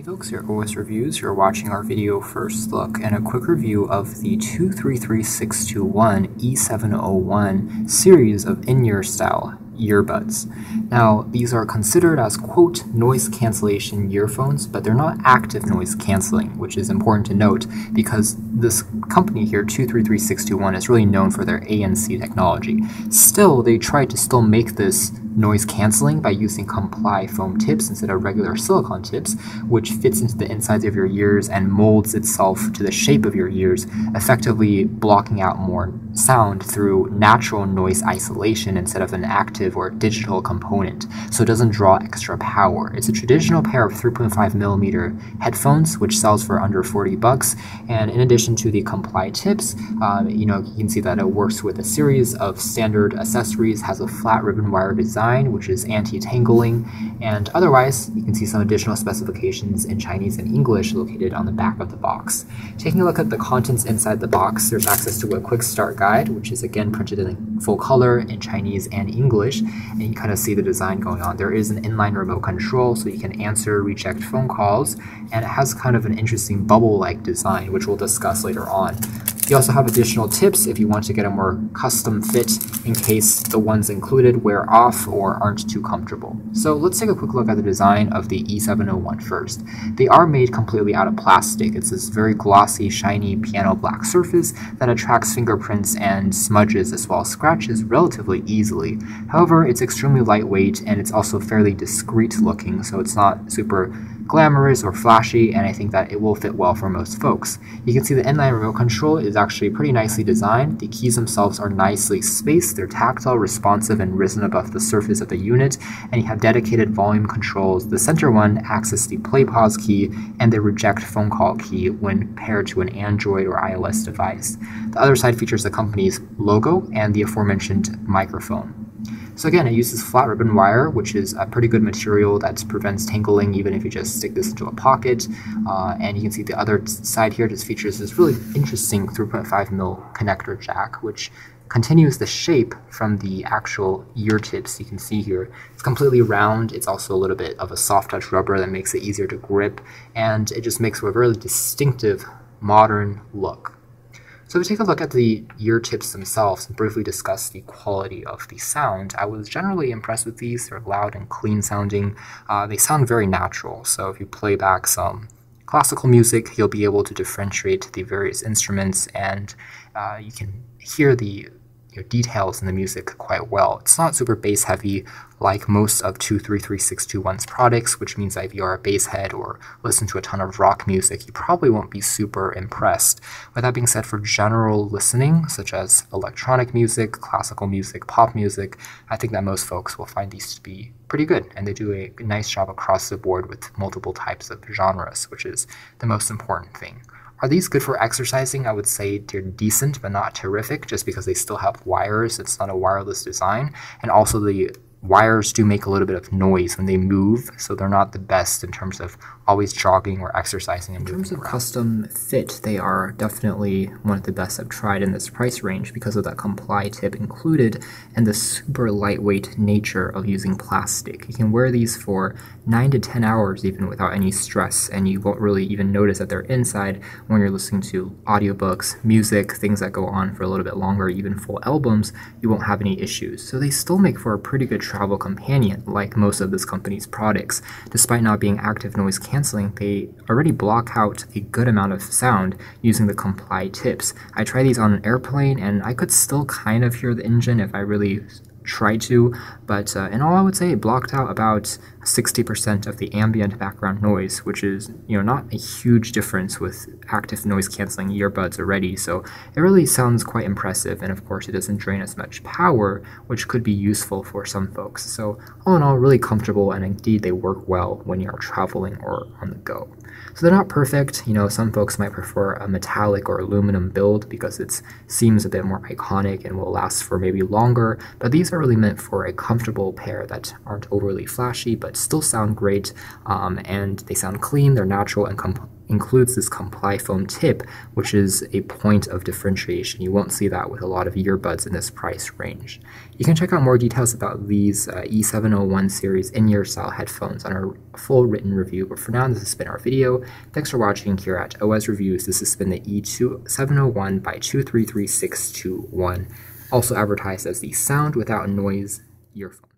Hey folks, here at OS Reviews. You're watching our video first look and a quick review of the 233621 E701 series of in-ear style earbuds. Now, these are considered as, quote, noise cancellation earphones, but they're not active noise canceling, which is important to note because this company here, 233621, is really known for their ANC technology. Still, they tried to still make this noise canceling by using comply foam tips instead of regular silicone tips, which fits into the insides of your ears and molds itself to the shape of your ears, effectively blocking out more sound through natural noise isolation instead of an active or digital component, so it doesn't draw extra power. It's a traditional pair of 3.5mm headphones, which sells for under $40, and in addition to the comply tips, you can see that it works with a series of standard accessories, has a flat ribbon wire design, which is anti-tangling, and otherwise, you can see some additional specifications in Chinese and English located on the back of the box. Taking a look at the contents inside the box, there's access to a quick start guide, which is again printed in full color in Chinese and English, and you kind of see the design going on. There is an inline remote control, so you can answer, reject phone calls, and it has kind of an interesting bubble-like design, which we'll discuss later on. You also have additional tips if you want to get a more custom fit in case the ones included wear off or aren't too comfortable. So let's take a quick look at the design of the E701 first. They are made completely out of plastic. It's this very glossy, shiny piano black surface that attracts fingerprints and smudges as well as scratches relatively easily. However, it's extremely lightweight and it's also fairly discreet looking, so it's not super glamorous or flashy, and I think that it will fit well for most folks. You can see the inline remote control is actually pretty nicely designed. The keys themselves are nicely spaced, they're tactile, responsive, and risen above the surface of the unit, and you have dedicated volume controls. The center one acts as the play pause key and the reject phone call key when paired to an Android or iOS device. The other side features the company's logo and the aforementioned microphone. So again, it uses flat ribbon wire, which is a pretty good material that prevents tangling even if you just stick this into a pocket. And you can see the other side here just features this really interesting 3.5mm connector jack, which continues the shape from the actual ear tips you can see here. It's completely round. It's also a little bit of a soft touch rubber that makes it easier to grip, and it just makes for a really distinctive modern look. So if we take a look at the ear tips themselves and briefly discuss the quality of the sound, I was generally impressed with these. They're loud and clean sounding. They sound very natural, so if you play back some classical music, you'll be able to differentiate the various instruments, and you can hear the details in the music quite well. It's not super bass heavy like most of 233621's products, which means that if you are a bass head or listen to a ton of rock music, you probably won't be super impressed. With that being said, for general listening, such as electronic music, classical music, pop music, I think that most folks will find these to be pretty good, and they do a nice job across the board with multiple types of genres, which is the most important thing. Are these good for exercising? I would say they're decent, but not terrific, just because they still have wires. It's not a wireless design. And also the wires do make a little bit of noise when they move, so they're not the best in terms of always jogging or exercising and moving around. In terms of custom fit, they are definitely one of the best I've tried in this price range because of that comply tip included and the super lightweight nature of using plastic. You can wear these for 9 to 10 hours even without any stress, and you won't really even notice that they're inside when you're listening to audiobooks, music, things that go on for a little bit longer, even full albums. You won't have any issues. So they still make for a pretty good travel companion, like most of this company's products. Despite not being active noise canceling, they already block out a good amount of sound using the comply tips. I tried these on an airplane and I could still kind of hear the engine if I really tried to, but in all, I would say it blocked out about 60% of the ambient background noise, which is not a huge difference with active noise canceling earbuds already, so it really sounds quite impressive, and of course it doesn't drain as much power, which could be useful for some folks. So all in all, really comfortable, and indeed they work well when you're traveling or on the go. So they're not perfect. Some folks might prefer a metallic or aluminum build because it seems a bit more iconic and will last for maybe longer, but these are really meant for a comfortable pair that aren't overly flashy but still sound great, and they sound clean, they're natural, and includes this comply foam tip, which is a point of differentiation. You won't see that with a lot of earbuds in this price range. You can check out more details about these E701 series in-ear style headphones on our full written review, but for now, this has been our video. Thanks for watching here at OS Reviews. This has been the E701 by 233621, also advertised as the sound without noise earphone.